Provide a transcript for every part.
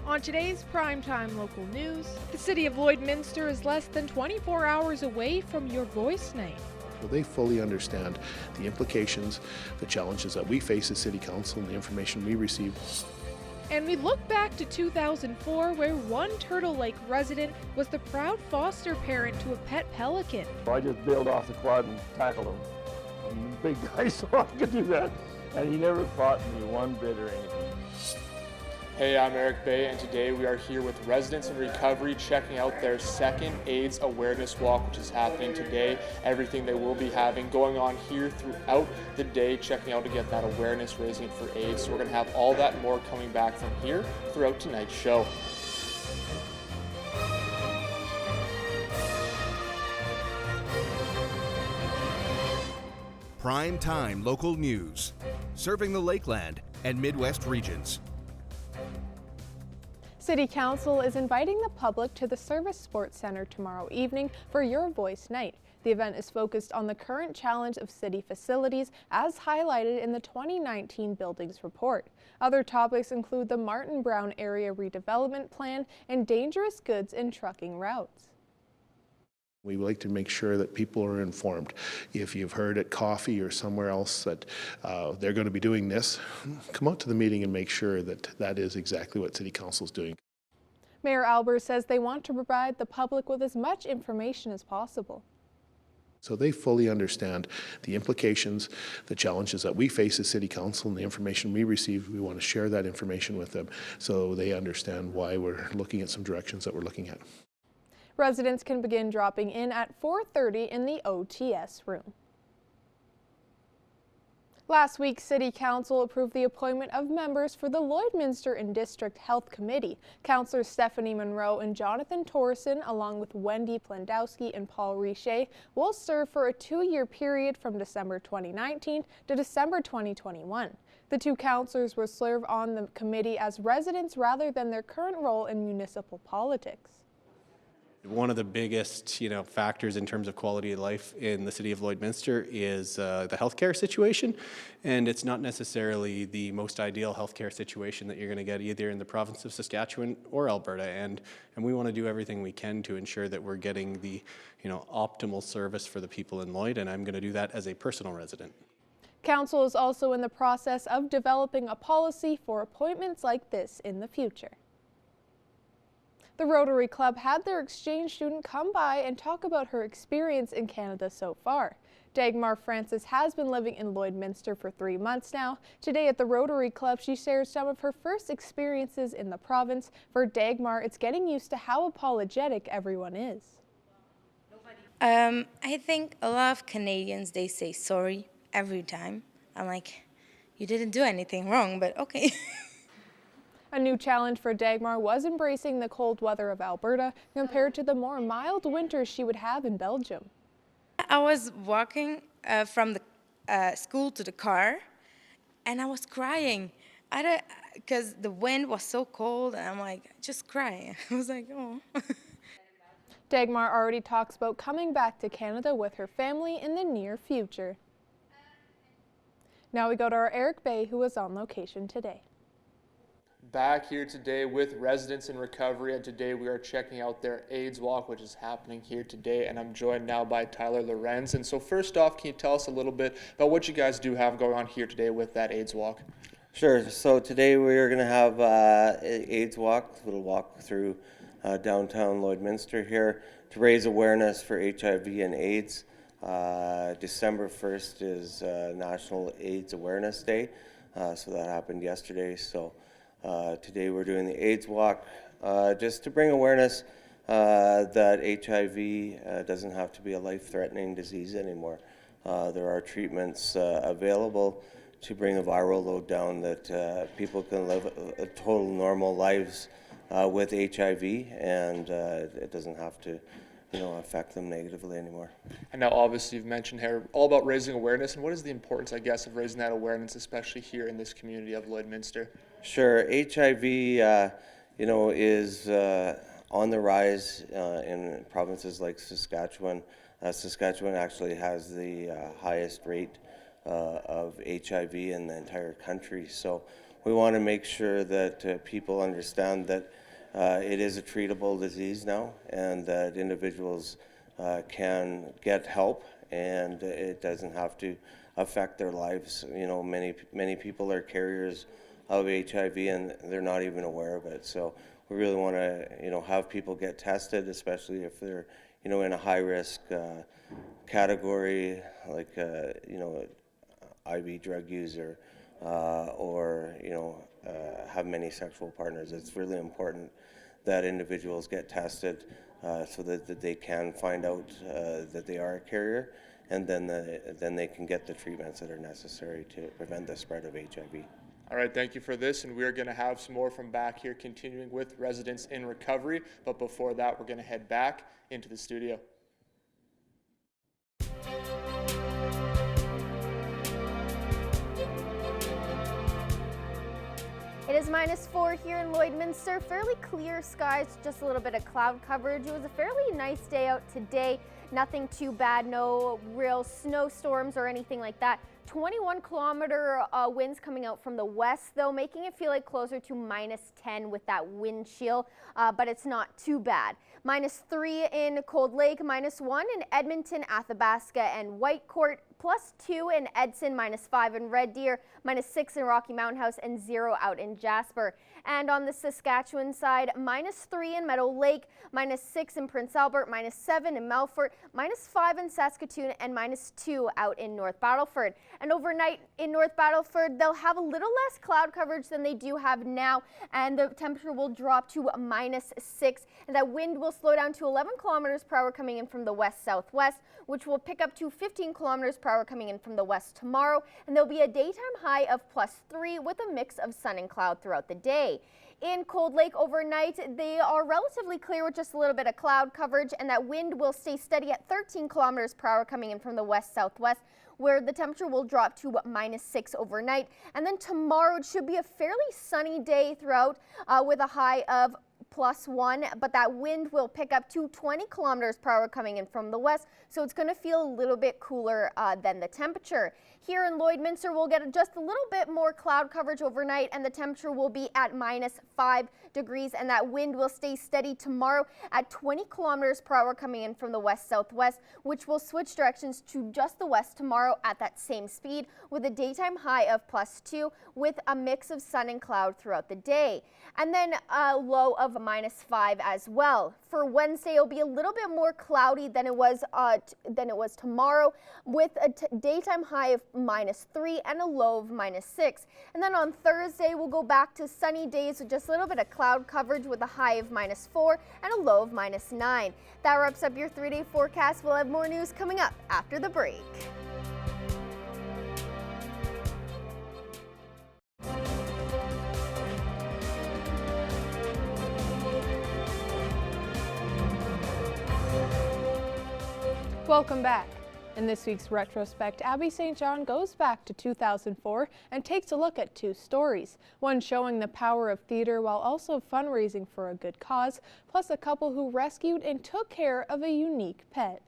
On today's primetime local news, the city of Lloydminster is less than 24 hours away from your voice night. Well, they fully understand the implications, the challenges that we face as City Council and the information we receive. And we look back to 2004, where one Turtle Lake resident was the proud foster parent to a pet pelican. I just bailed off the quad and tackled him. I'm a big guy, so I could do that. And he never fought me one bit or anything. Hey, I'm Eric Bay, and today we are here with residents in recovery checking out their second AIDS awareness walk, which is happening today. Everything they will be having going on here throughout the day, checking out to get that awareness raising for AIDS. So we're going to have all that and more coming back from here throughout tonight's show. Prime time local news, serving the Lakeland and Midwest regions. City Council is inviting the public to the Service Sports Center tomorrow evening for Your Voice Night. The event is focused on the current challenge of city facilities as highlighted in the 2019 Buildings Report. Other topics include the Martin Brown Area Redevelopment Plan and dangerous goods and trucking routes. We like to make sure that people are informed. If you've heard at coffee or somewhere else that they're going to be doing this, come out to the meeting and make sure that that is exactly what City Council is doing. Mayor Albers says they want to provide the public with as much information as possible. So they fully understand the implications, the challenges that we face as City Council and the information we receive. We want to share that information with them so they understand why we're looking at some directions that we're looking at. Residents can begin dropping in at 4:30 in the OTS room. Last week, City Council approved the appointment of members for the Lloydminster and District Health Committee. Councillors Stephanie Monroe and Jonathan Torson, along with Wendy Plandowski and Paul Richer, will serve for a 2-year period from December 2019 to December 2021. The two councillors will serve on the committee as residents rather than their current role in municipal politics. One of the biggest, factors in terms of quality of life in the city of Lloydminster is the healthcare situation, and it's not necessarily the most ideal healthcare situation that you're going to get either in the province of Saskatchewan or Alberta, and we want to do everything we can to ensure that we're getting the, optimal service for the people in Lloyd, and I'm going to do that as a personal resident. Council is also in the process of developing a policy for appointments like this in the future. The Rotary Club had their exchange student come by and talk about her experience in Canada so far. Dagmar Francis has been living in Lloydminster for 3 months now. Today at the Rotary Club, she shares some of her first experiences in the province. For Dagmar, it's getting used to how apologetic everyone is. I think a lot of Canadians, they say sorry every time. I'm like, you didn't do anything wrong, but okay. A new challenge for Dagmar was embracing the cold weather of Alberta compared to the more mild winters she would have in Belgium. I was walking from the school to the car, and I was crying. Because the wind was so cold, and I'm like, just crying. I was like, oh. Dagmar already talks about coming back to Canada with her family in the near future. Now we go to our Eric Bay, who was on location today. Back here today with residents in recovery, and today we are checking out their AIDS walk, which is happening here today, and I'm joined now by Tyler Lorenz. And so first off, can you tell us a little bit about what you guys do have going on here today with that AIDS walk? Sure. So today we're going to have AIDS walk, a little walk through downtown Lloydminster here to raise awareness for HIV and AIDS. December 1st is National AIDS Awareness Day, so that happened yesterday. So today we're doing the AIDS walk just to bring awareness that HIV doesn't have to be a life-threatening disease anymore. There are treatments available to bring the viral load down, that people can live a total normal lives with HIV, and it doesn't have to affect them negatively anymore. And now obviously you've mentioned here all about raising awareness, and what is the importance, I guess, of raising that awareness, especially here in this community of Lloydminster? Sure. HIV, is on the rise in provinces like Saskatchewan. Saskatchewan actually has the highest rate of HIV in the entire country. So we want to make sure that people understand that it is a treatable disease now, and that individuals can get help, and it doesn't have to affect their lives. You know, many people are carriers of HIV and they're not even aware of it. So we really want to, you know, have people get tested, especially if they're, you know, in a high risk category, like you know, IV drug user, or you know, have many sexual partners. It's really important that individuals get tested so that they can find out that they are a carrier, and then they can get the treatments that are necessary to prevent the spread of HIV. All right, thank you for this, and we're going to have some more from back here, continuing with residents in recovery. But before that, we're going to head back into the studio. It is -4 here in Lloydminster. Fairly clear skies, just a little bit of cloud coverage. It was a fairly nice day out today. Nothing too bad, no real snowstorms or anything like that. 21-kilometer winds coming out from the west, though, making it feel like closer to -10 with that wind chill, but it's not too bad. -3 in Cold Lake, -1 in Edmonton, Athabasca, and Whitecourt, +2 in Edson, -5 in Red Deer, -6 in Rocky Mountain House, and 0 out in Jasper. And on the Saskatchewan side, -3 in Meadow Lake, -6 in Prince Albert, -7 in Melfort, -5 in Saskatoon, and -2 out in North Battleford. And overnight in North Battleford, they'll have a little less cloud coverage than they do have now, and the temperature will drop to -6, and that wind will slow down to 11 kilometers per hour coming in from the west-southwest, which will pick up to 15 kilometers per hour coming in from the west tomorrow, and there'll be a daytime high of +3 with a mix of sun and cloud throughout the day. In Cold Lake overnight, they are relatively clear with just a little bit of cloud coverage, and that wind will stay steady at 13 kilometers per hour coming in from the west-southwest, where the temperature will drop to -6 overnight. And then tomorrow it should be a fairly sunny day throughout with a high of +1, but that wind will pick up to 20 kilometers per hour coming in from the west, so it's going to feel a little bit cooler than the temperature. Here in Lloydminster, we'll get just a little bit more cloud coverage overnight, and the temperature will be at -5 degrees, and that wind will stay steady tomorrow at 20 kilometers per hour coming in from the west-southwest, which will switch directions to just the west tomorrow at that same speed, with a daytime high of +2 with a mix of sun and cloud throughout the day. And then a low of -5 as well. For Wednesday, it'll be a little bit more cloudy than it was tomorrow, with a daytime high of -3 and a low of -6. And then on Thursday, we'll go back to sunny days with just a little bit of cloud coverage with a high of -4 and a low of -9. That wraps up your 3-day forecast. We'll have more news coming up after the break. Welcome back. In this week's retrospect, Abby St. John goes back to 2004 and takes a look at 2 stories. One showing the power of theater while also fundraising for a good cause, plus a couple who rescued and took care of a unique pet.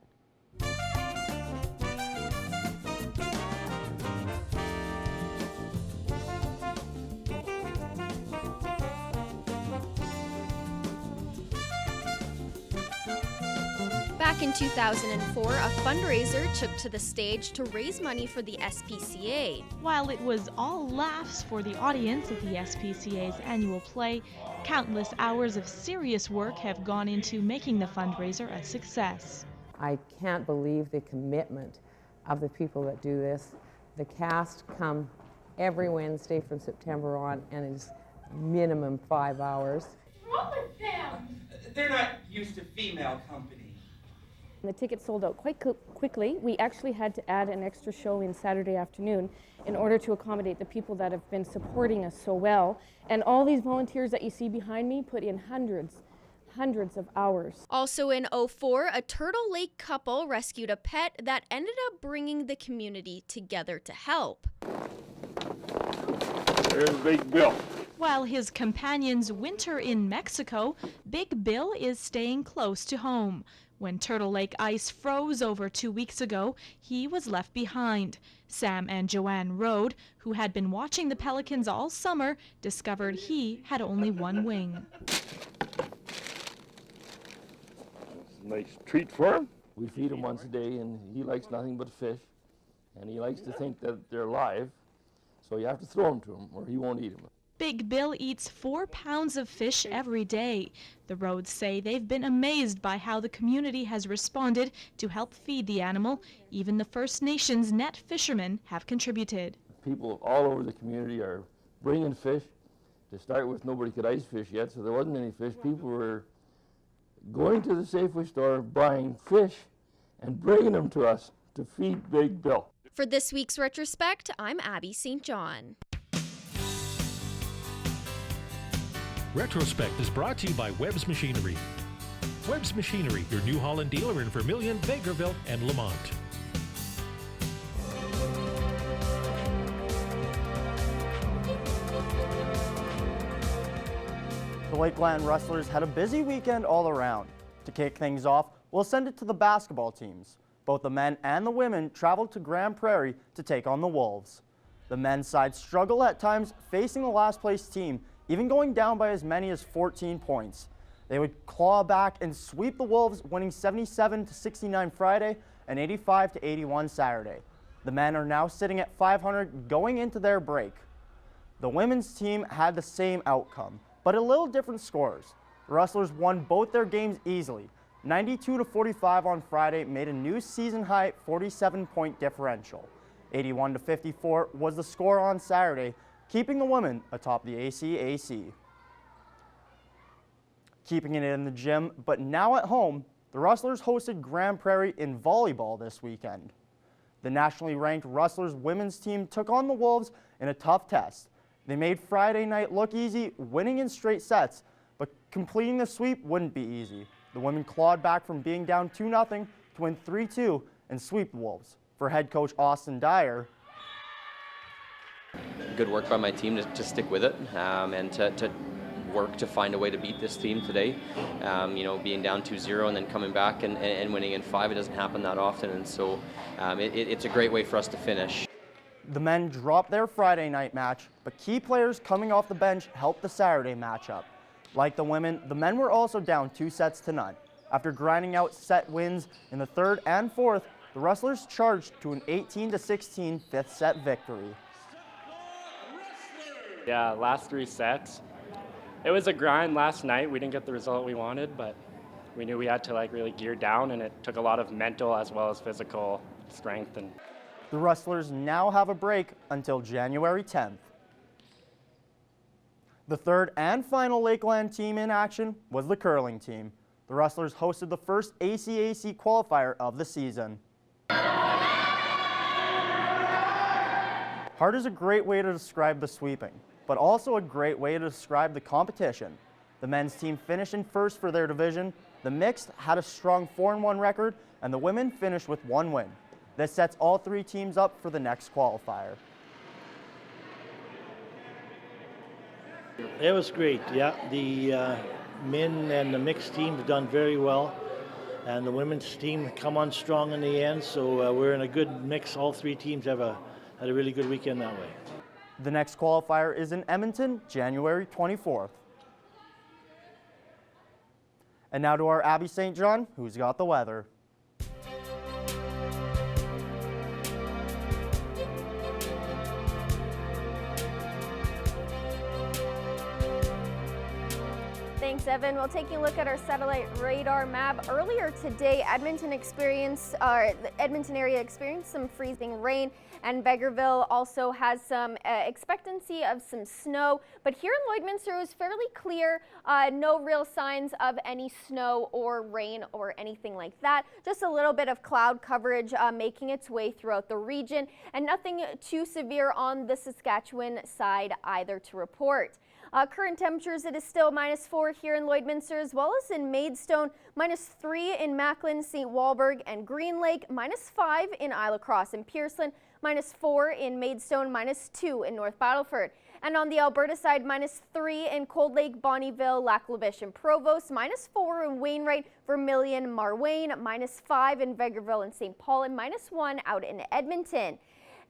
Back in 2004, a fundraiser took to the stage to raise money for the SPCA. While it was all laughs for the audience at the SPCA's annual play, countless hours of serious work have gone into making the fundraiser a success. I can't believe the commitment of the people that do this. The cast come every Wednesday from September on, and it's minimum 5 hours. What's wrong with them? They're not used to female company. The tickets sold out quite quickly. We actually had to add an extra show in Saturday afternoon in order to accommodate the people that have been supporting us so well. And all these volunteers that you see behind me put in hundreds of hours. Also in 2004, a Turtle Lake couple rescued a pet that ended up bringing the community together to help. There's Big Bill. While his companions winter in Mexico, Big Bill is staying close to home. When Turtle Lake ice froze over 2 weeks ago, he was left behind. Sam and Joanne Rode, who had been watching the pelicans all summer, discovered he had only one wing. It's a nice treat for him. We feed him once a day, and he likes nothing but fish, and he likes to think that they're alive, so you have to throw them to him, or he won't eat them. Big Bill eats 4 pounds of fish every day. The Rhodes say they've been amazed by how the community has responded to help feed the animal. Even the First Nations net fishermen have contributed. People all over the community are bringing fish. To start with, nobody could ice fish yet, so there wasn't any fish. People were going to the Safeway store, buying fish, and bringing them to us to feed Big Bill. For this week's Retrospect, I'm Abby St. John. Retrospect is brought to you by Webb's Machinery. Webb's Machinery, your New Holland dealer in Vermilion, Bakerville, and Lamont. The Lakeland Rustlers had a busy weekend all around. To kick things off, we'll send it to the basketball teams. Both the men and the women traveled to Grand Prairie to take on the Wolves. The men's side struggled at times facing the last place team, even going down by as many as 14 points. They would claw back and sweep the Wolves, winning 77-69 Friday and 85-81 Saturday. The men are now sitting at 500 going into their break. The women's team had the same outcome, but a little different scores. The Rustlers won both their games easily. 92-45 on Friday made a new season-high 47-point differential. 81-54 was the score on Saturday, keeping the women atop the ACAC. Keeping it in the gym, but now at home, the Rustlers hosted Grand Prairie in volleyball this weekend. The nationally ranked Rustlers women's team took on the Wolves in a tough test. They made Friday night look easy, winning in straight sets, but completing the sweep wouldn't be easy. The women clawed back from being down 2-0 to win 3-2 and sweep the Wolves. For head coach Austin Dyer, good work by my team to stick with it and to work to find a way to beat this team today. Being down 2-0 and then coming back and winning in 5, it doesn't happen that often, and so it's a great way for us to finish. the men dropped their Friday night match, but key players coming off the bench helped the Saturday matchup. Like the women, the men were also down 2-0. After grinding out set wins in the third and fourth, the Rustlers charged to an 18-16 fifth set victory. Yeah, last 3 sets. It was a grind last night. We didn't get the result we wanted, but we knew we had to really gear down, and it took a lot of mental as well as physical strength. And the Rustlers now have a break until January 10th. The third and final Lakeland team in action was the curling team. The Rustlers hosted the first ACAC qualifier of the season. Hard is a great way to describe the sweeping, but also a great way to describe the competition. The men's team finished in first for their division, the mixed had a strong 4-1 record, and the women finished with 1 win. This sets all 3 teams up for the next qualifier. It was great, yeah. The men and the mixed team have done very well, and the women's team come on strong in the end, so we're in a good mix. All 3 teams had a really good weekend that way. The next qualifier is in Edmonton, January 24th. And now to our Abby St. John, who's got the weather. Thanks, Evan. Well, taking a look at our satellite radar map, earlier today, the Edmonton area experienced some freezing rain, and Bakerville also has some expectancy of some snow. But here in Lloydminster, it was fairly clear, no real signs of any snow or rain or anything like that. Just a little bit of cloud coverage making its way throughout the region, and nothing too severe on the Saskatchewan side either to report. Current temperatures, it is still -4 here in Lloydminster, as well as in Maidstone, -3 in Macklin, St. Walburg, and Green Lake, -5 in Isle Cross and Pearson, -4 in Maidstone, -2 in North Battleford. And on the Alberta side, -3 in Cold Lake, Bonnyville, Lac La Biche, and Provost, -4 in Wainwright, Vermilion, Marwayne, -5 in Vegreville and St. Paul, and -1 out in Edmonton.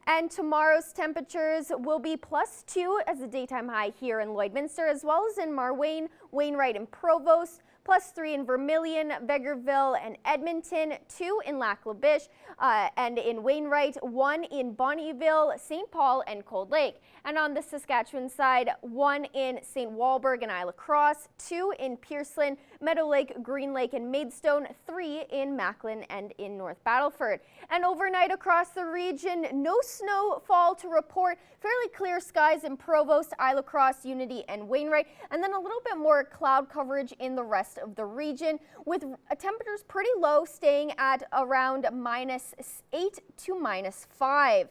And tomorrow's temperatures will be +2 as the daytime high here in Lloydminster, as well as in Marwayne, Wainwright, and Provost. +3 in Vermilion, Vegreville, and Edmonton, 2 in Lac La Biche, and in Wainwright, 1 in Bonnyville, St. Paul, and Cold Lake. And on the Saskatchewan side, 1 in St. Walburg and Isla Crosse, 2 in Pearceland, Meadow Lake, Green Lake, and Maidstone, 3 in Macklin and in North Battleford. And overnight across the region, no snowfall to report. Fairly clear skies in Provost, Isla Crosse, Unity, and Wainwright, and then a little bit more cloud coverage in the rest of the region, with temperatures pretty low, staying at around -8 to -5.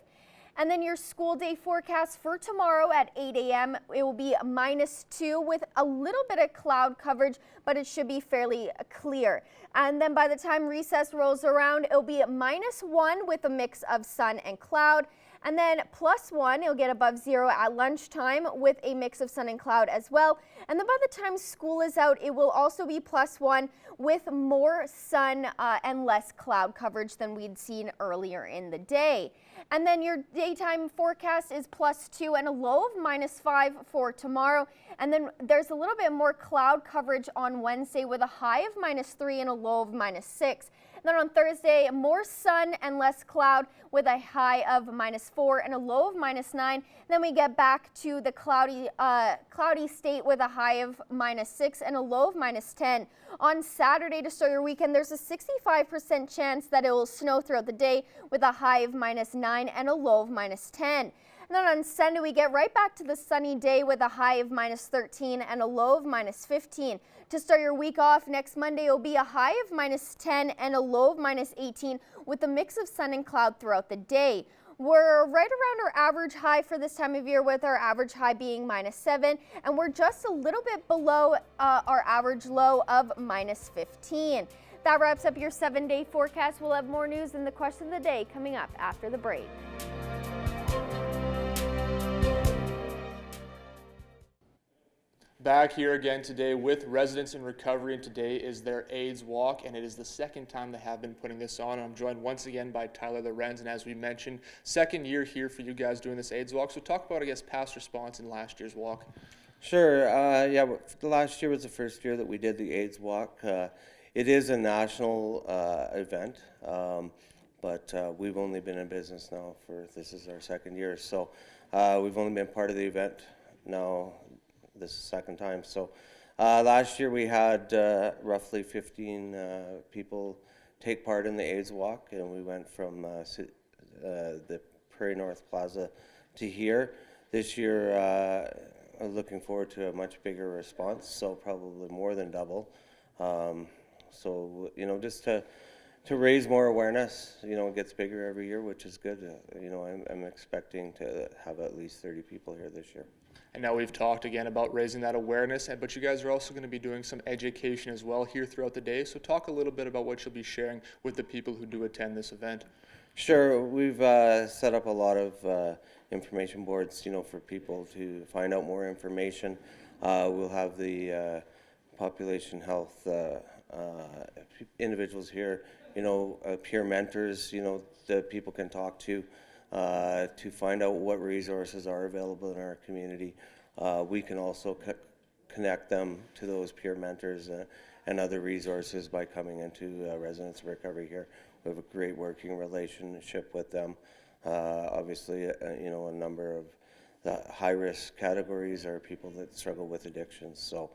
And then your school day forecast for tomorrow at 8 a.m. It will be -2 with a little bit of cloud coverage, but it should be fairly clear. And then by the time recess rolls around, it'll be -1 with a mix of sun and cloud. And then +1, it'll get above 0 at lunchtime with a mix of sun and cloud as well. And then by the time school is out, it will also be +1 with more sun and less cloud coverage than we'd seen earlier in the day. And then your daytime forecast is +2 and a low of -5 for tomorrow. And then there's a little bit more cloud coverage on Wednesday with a high of -3 and a low of -6. Then on Thursday, more sun and less cloud with a high of -4 and a low of -9. Then we get back to the cloudy state with a high of -6 and a low of -10. On Saturday to start your weekend, there's a 65% chance that it will snow throughout the day with a high of -9 and a low of -10. And then on Sunday, we get right back to the sunny day with a high of -13 and a low of -15. To start your week off, next Monday, it will be a high of -10 and a low of -18 with a mix of sun and cloud throughout the day. We're right around our average high for this time of year, with our average high being -7, and we're just a little bit below our average low of -15. That wraps up your 7-day forecast. We'll have more news in the question of the day coming up after the break. Back here again today with Residents in Recovery, and today is their AIDS Walk, and it is the second time they have been putting this on. I'm joined once again by Tyler Lorenz, and as we mentioned, second year here for you guys doing this AIDS Walk. So talk about, I guess, past response in last year's walk. Sure. Last year was the first year that we did the AIDS Walk. It is a national event, but we've only been in business now this is our second year. So we've only been part of the event now. This is the second time. So last year we had roughly 15 people take part in the AIDS Walk, and we went from the Prairie North Plaza to here. This year I'm looking forward to a much bigger response, so probably more than double. So, just to raise more awareness, it gets bigger every year, which is good. I'm expecting to have at least 30 people here this year. And now we've talked again about raising that awareness, but you guys are also going to be doing some education as well here throughout the day. So talk a little bit about what you'll be sharing with the people who do attend this event. Sure. We've set up a lot of information boards, for people to find out more information. We'll have the population health individuals here, peer mentors, that people can talk to find out what resources are available in our community. We can also connect them to those peer mentors and other resources by coming into Residents in Recovery here. We have a great working relationship with them. Obviously, a number of the high-risk categories are people that struggle with addictions. So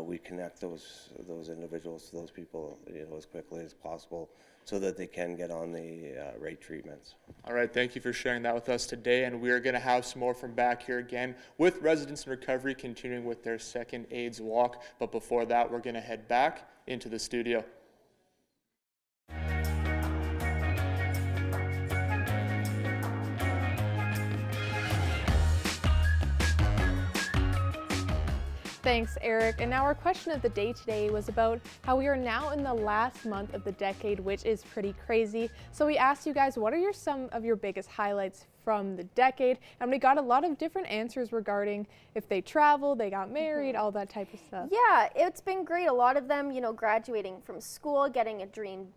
we connect those individuals to those people, as quickly as possible, so that they can get on the right treatments. All right, thank you for sharing that with us today, and we are going to have some more from back here again with Residents in Recovery, continuing with their second AIDS Walk. But before that, we're going to head back into the studio. Thanks, Eric. And now our question of the day today was about how we are now in the last month of the decade, which is pretty crazy. So we asked you guys, what are some of your biggest highlights from the decade, and we got a lot of different answers regarding if they traveled, they got married, all that type of stuff. Yeah, it's been great. A lot of them, graduating from school, getting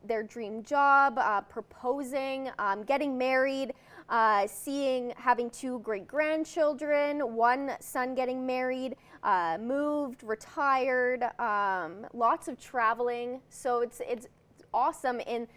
their dream job, proposing, getting married, having 2 great grandchildren, 1 son getting married, moved, retired, lots of traveling. So it's awesome. And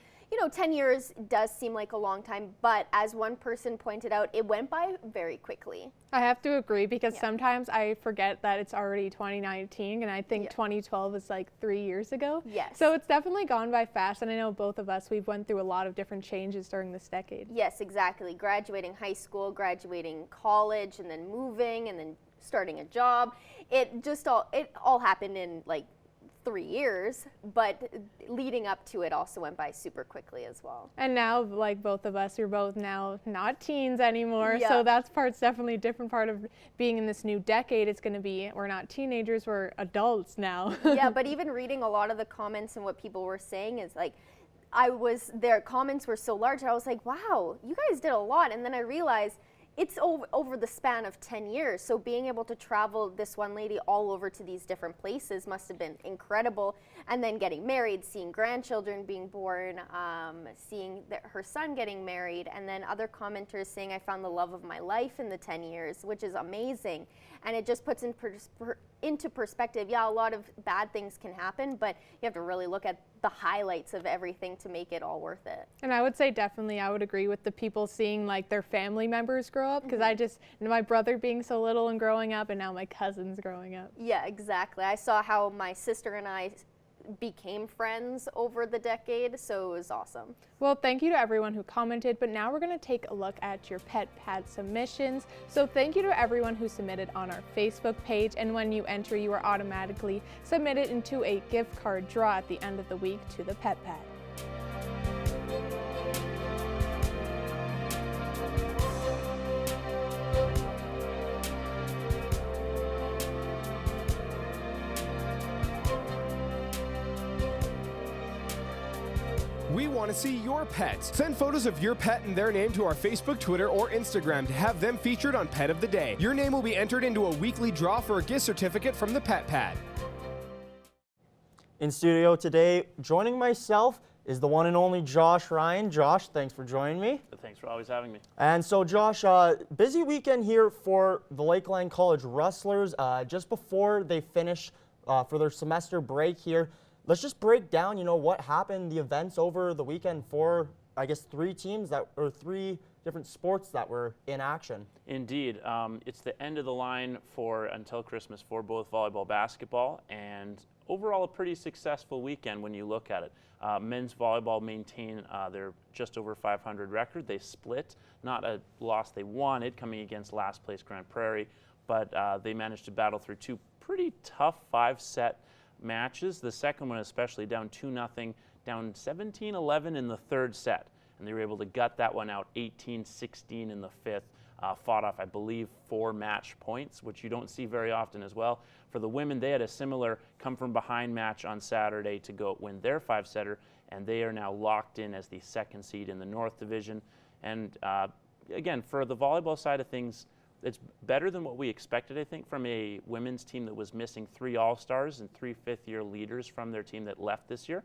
10 years does seem like a long time, but as one person pointed out, it went by very quickly. I have to agree, because sometimes I forget that it's already 2019, and I think 2012 is like 3 years ago. Yes. So it's definitely gone by fast, and I know both of us, we've went through a lot of different changes during this decade. Yes, exactly. Graduating high school, graduating college, and then moving, and then starting a job. It all happened in like 3 years, but leading up to it also went by super quickly as well. And now, like both of us, we're both now not teens anymore, so that's definitely a different part of being in this new decade. It's going to be, we're not teenagers, we're adults now. Yeah, but even reading a lot of the comments and what people were saying is like, their comments were so large, I was like, wow, you guys did a lot. And then I realized it's over the span of 10 years. So being able to travel, this one lady, all over to these different places must have been incredible. And then getting married, seeing grandchildren being born, seeing her son getting married, and then other commenters saying, I found the love of my life in the 10 years, which is amazing. And it just puts into perspective, yeah, a lot of bad things can happen, but you have to really look at the highlights of everything to make it all worth it. And I would say definitely I would agree with the people seeing like their family members grow up, because my brother being so little and growing up, and now my cousins growing up. Yeah, exactly. I saw how my sister and I became friends over the decade, so it was awesome. Well, thank you to everyone who commented, but now we're going to take a look at your pet pad submissions. So thank you to everyone who submitted on our Facebook page, and when you enter, you are automatically submitted into a gift card draw at the end of the week to the pet pad. We want to see your pets. Send photos of your pet and their name to our Facebook, Twitter, or Instagram to have them featured on Pet of the Day. Your name will be entered into a weekly draw for a gift certificate from the Pet Pad. In studio today, joining myself is the one and only Josh Ryan. Josh, thanks for joining me. Thanks for always having me. And so Josh, busy weekend here for the Lakeland College Rustlers. Just before they finish for their semester break here, let's just break down, what happened, the events over the weekend for, I guess, 3 teams or 3 different sports that were in action. Indeed. It's the end of the line until Christmas for both volleyball, basketball, and overall a pretty successful weekend when you look at it. Men's volleyball maintained their just over 500 record. They split, not a loss they wanted, coming against last place Grand Prairie, but they managed to battle through 2 pretty tough 5-set matches. The second one especially, down 2-0, down 17-11 in the 3rd set. And they were able to gut that one out 18-16 in the 5th. Fought off, I believe, 4 match points, which you don't see very often as well. For the women, they had a similar come-from-behind match on Saturday to go win their 5-setter, and they are now locked in as the 2nd seed in the North Division. And again, for the volleyball side of things, it's better than what we expected, I think, from a women's team that was missing 3 All-Stars and 3 fifth-year leaders from their team that left this year.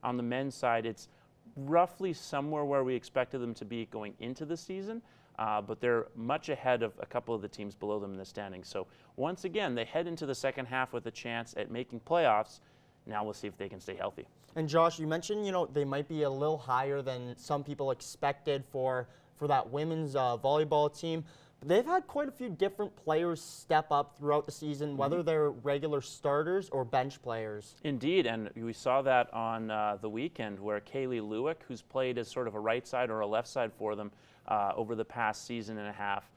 On the men's side, it's roughly somewhere where we expected them to be going into the season, but they're much ahead of a couple of the teams below them in the standings. So once again, they head into the second half with a chance at making playoffs. Now we'll see if they can stay healthy. And Josh, you mentioned, they might be a little higher than some people expected for that women's volleyball team. They've had quite a few different players step up throughout the season, whether they're regular starters or bench players. Indeed, and we saw that on the weekend where Kaylee Lewick, who's played as sort of a right side or a left side for them over the past season and a half,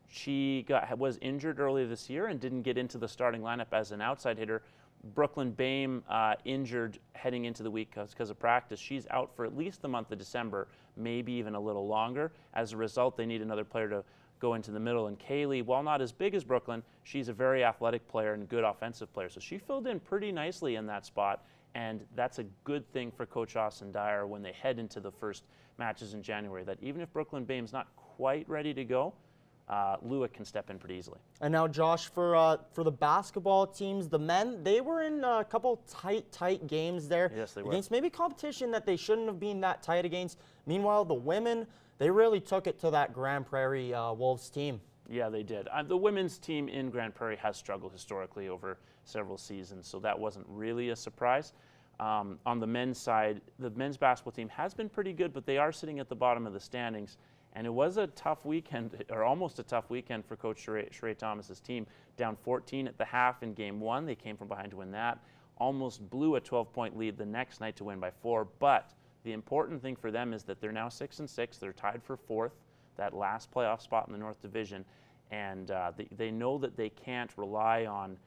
she was injured earlier this year and didn't get into the starting lineup as an outside hitter. Brooklyn Bame injured heading into the week because of practice. She's out for at least the month of December, maybe even a little longer. As a result, they need another player to go into the middle. And Kaylee, while not as big as Brooklyn, she's a very athletic player and good offensive player. So she filled in pretty nicely in that spot. And that's a good thing for Coach Austin Dyer when they head into the first matches in January, that even if Brooklyn Bame's not quite ready to go, Lewick can step in pretty easily. And now, Josh, for the basketball teams, the men, they were in a couple tight games there. Yes, they were. Against maybe competition that they shouldn't have been that tight against. Meanwhile, the women, they really took it to that Grand Prairie Wolves team. Yeah, they did. The women's team in Grand Prairie has struggled historically over several seasons, so that wasn't really a surprise. On the men's side, the men's basketball team has been pretty good, but they are sitting at the bottom of the standings. And it was a tough weekend, or almost a tough weekend for Coach Sheree Thomas's team. Down 14 at the half in Game 1. They came from behind to win that. Almost blew a 12-point lead the next night to win by 4. But the important thing for them is that they're now 6-6. They're tied for 4th, that last playoff spot in the North Division. And they know that they can't rely on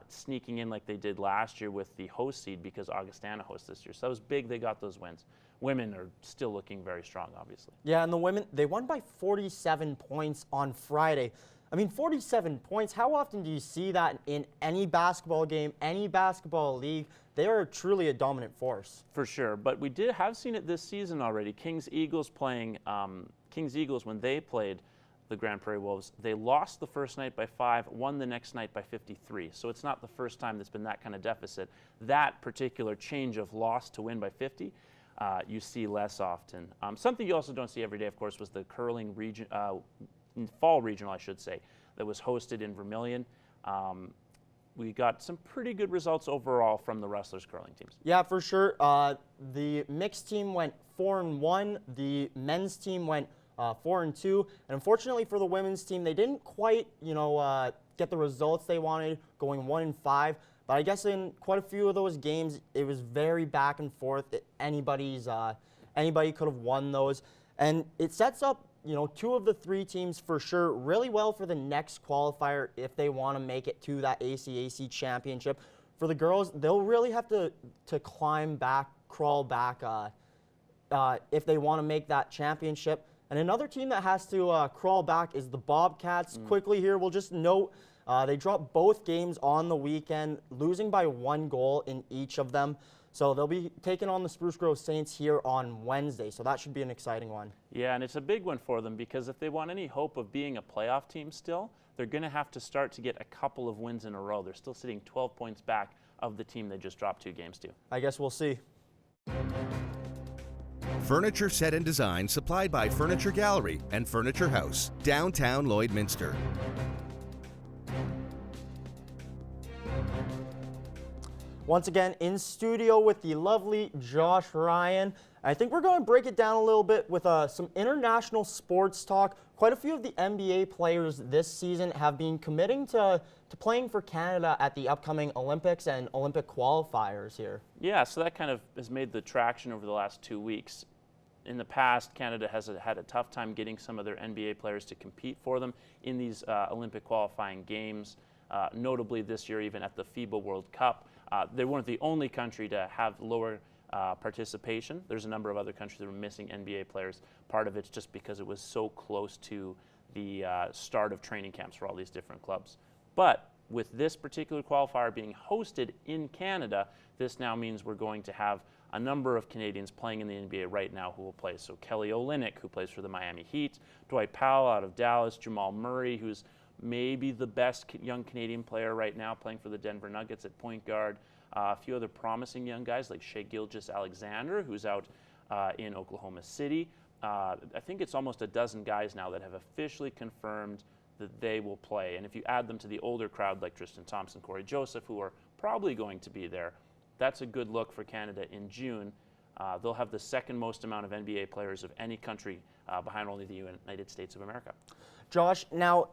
sneaking in like they did last year with the host seed, because Augustana hosts this year. So that was big. They got those wins. Women are still looking very strong, obviously. Yeah, and the women, they won by 47 points on Friday. I mean, 47 points, how often do you see that in any basketball game, any basketball league? They are truly a dominant force. For sure, but we have seen it this season already. Kings Eagles, when they played the Grand Prairie Wolves, they lost the first night by 5, won the next night by 53. So it's not the first time there's been that kind of deficit. That particular change of loss to win by 50, you see less often. Something you also don't see every day, of course, was the curling region, fall regional, I should say, that was hosted in Vermilion. We got some pretty good results overall from the Rustlers curling teams. Yeah, for sure. The mixed team went 4-1. The men's team went 4-2. And unfortunately for the women's team, they didn't quite, get the results they wanted, going 1-5. But I guess in quite a few of those games, it was very back and forth. Anybody could have won those. And it sets up, 2 of the 3 teams for sure really well for the next qualifier if they want to make it to that ACAC championship. For the girls, they'll really have to crawl back if they want to make that championship. And another team that has to crawl back is the Bobcats. Quickly here, we'll just note they dropped both games on the weekend, losing by 1 goal in each of them. So they'll be taking on the Spruce Grove Saints here on Wednesday. So that should be an exciting one. Yeah, and it's a big one for them, because if they want any hope of being a playoff team still, they're going to have to start to get a couple of wins in a row. They're still sitting 12 points back of the team they just dropped 2 games to. I guess we'll see. Furniture set and design supplied by Furniture Gallery and Furniture House, downtown Lloydminster. Once again, in studio with the lovely Josh Ryan. I think we're going to break it down a little bit with some international sports talk. Quite a few of the NBA players this season have been committing to playing for Canada at the upcoming Olympics and Olympic qualifiers here. Yeah, so that kind of has made the traction over the last 2 weeks. In the past, Canada has had a tough time getting some of their NBA players to compete for them in these Olympic qualifying games, notably this year even at the FIBA World Cup. They weren't the only country to have lower participation. There's a number of other countries that were missing NBA players. Part of it's just because it was so close to the start of training camps for all these different clubs. But with this particular qualifier being hosted in Canada, this now means we're going to have a number of Canadians playing in the NBA right now who will play. So Kelly Olynyk, who plays for the Miami Heat, Dwight Powell out of Dallas, Jamal Murray, who's maybe the best young Canadian player right now, playing for the Denver Nuggets at point guard. A few other promising young guys like Shai Gilgeous-Alexander, who's out in Oklahoma City. I think it's almost a dozen guys now that have officially confirmed that they will play. And if you add them to the older crowd like Tristan Thompson, Corey Joseph, who are probably going to be there, that's a good look for Canada in June. They'll have the second most amount of NBA players of any country behind only the United States of America. Josh, now,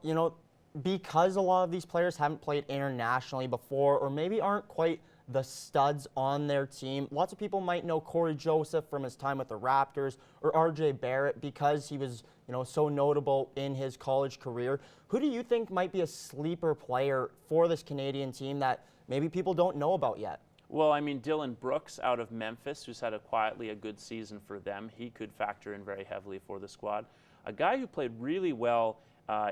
because a lot of these players haven't played internationally before, or maybe aren't quite the studs on their team, lots of people might know Corey Joseph from his time with the Raptors, or RJ Barrett because he was, so notable in his college career. Who do you think might be a sleeper player for this Canadian team that maybe people don't know about yet? Well, I mean, Dylan Brooks out of Memphis, who's had quietly a good season for them. He could factor in very heavily for the squad. A guy who played really well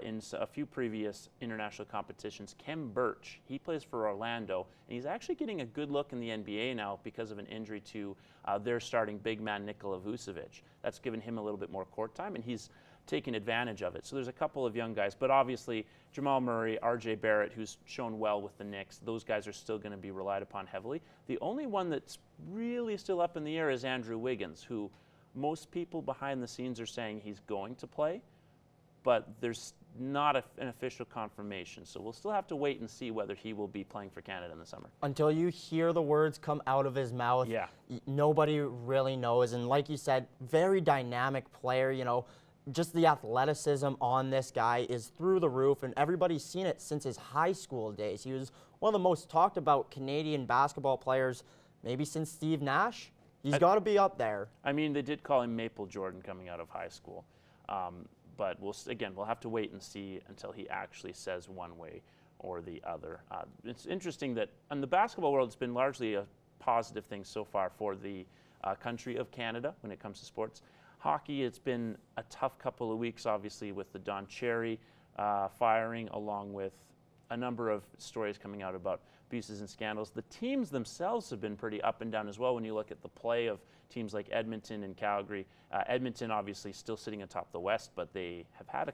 in a few previous international competitions, Kem Birch. He plays for Orlando, and he's actually getting a good look in the NBA now because of an injury to their starting big man, Nikola Vucevic. That's given him a little bit more court time, and he's taking advantage of it. So there's a couple of young guys, but obviously Jamal Murray, RJ Barrett, who's shown well with the Knicks, those guys are still going to be relied upon heavily. The only one that's really still up in the air is Andrew Wiggins, who most people behind the scenes are saying he's going to play, but there's not an official confirmation. So we'll still have to wait and see whether he will be playing for Canada in the summer. Until you hear the words come out of his mouth, nobody really knows. And like you said, very dynamic player, you know, just the athleticism on this guy is through the roof, and everybody's seen it since his high school days. He was one of the most talked about Canadian basketball players, maybe since Steve Nash. He's got to be up there. I mean, they did call him Maple Jordan coming out of high school. But we'll have to wait and see until he actually says one way or the other. It's interesting that in the basketball world, it's been largely a positive thing so far for the country of Canada when it comes to sports. Hockey, it's been a tough couple of weeks, obviously, with the Don Cherry firing, along with a number of stories coming out about abuses and scandals. The teams themselves have been pretty up and down as well when you look at the play of teams like Edmonton and Calgary. Edmonton obviously still sitting atop the West, but they have had a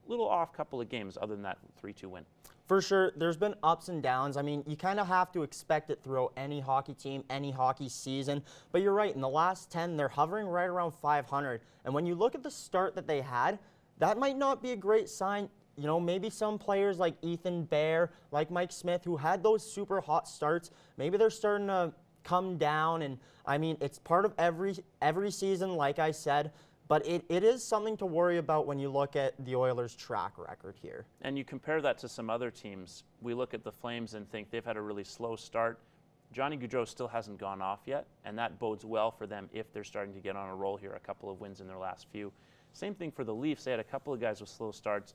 little off couple of games other than that 3-2 win. For sure, there's been ups and downs. I mean, you kind of have to expect it throughout any hockey team, any hockey season. But you're right, in the last 10, they're hovering right around 500. And when you look at the start that they had, that might not be a great sign. You know, maybe some players like Ethan Bear, like Mike Smith, who had those super hot starts, maybe they're starting to come down. And I mean, it's part of every season, like I said. But it is something to worry about when you look at the Oilers' track record here. And you compare that to some other teams. We look at the Flames and think they've had a really slow start. Johnny Gaudreau still hasn't gone off yet, and that bodes well for them if they're starting to get on a roll here, a couple of wins in their last few. Same thing for the Leafs. They had a couple of guys with slow starts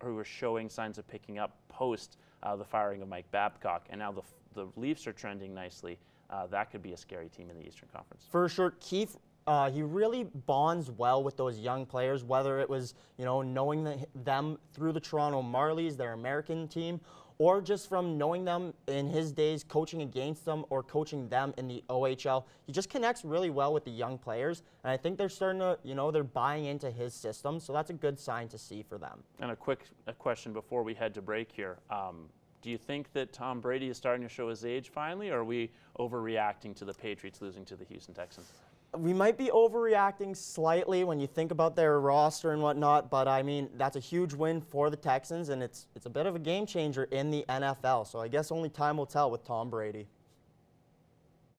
who were showing signs of picking up post the firing of Mike Babcock, and now the Leafs are trending nicely. That could be a scary team in the Eastern Conference. For sure, Keith. He really bonds well with those young players, whether it was, you know, knowing them through the Toronto Marlies, their American team, or just from knowing them in his days coaching against them or coaching them in the OHL. He just connects really well with the young players, and I think they're starting to, you know, they're buying into his system, so that's a good sign to see for them. And a quick question before we head to break here. Do you think that Tom Brady is starting to show his age finally, or are we overreacting to the Patriots losing to the Houston Texans? We might be overreacting slightly when you think about their roster and whatnot, but I mean, that's a huge win for the Texans, and it's a bit of a game changer in the NFL. So I guess only time will tell with Tom Brady.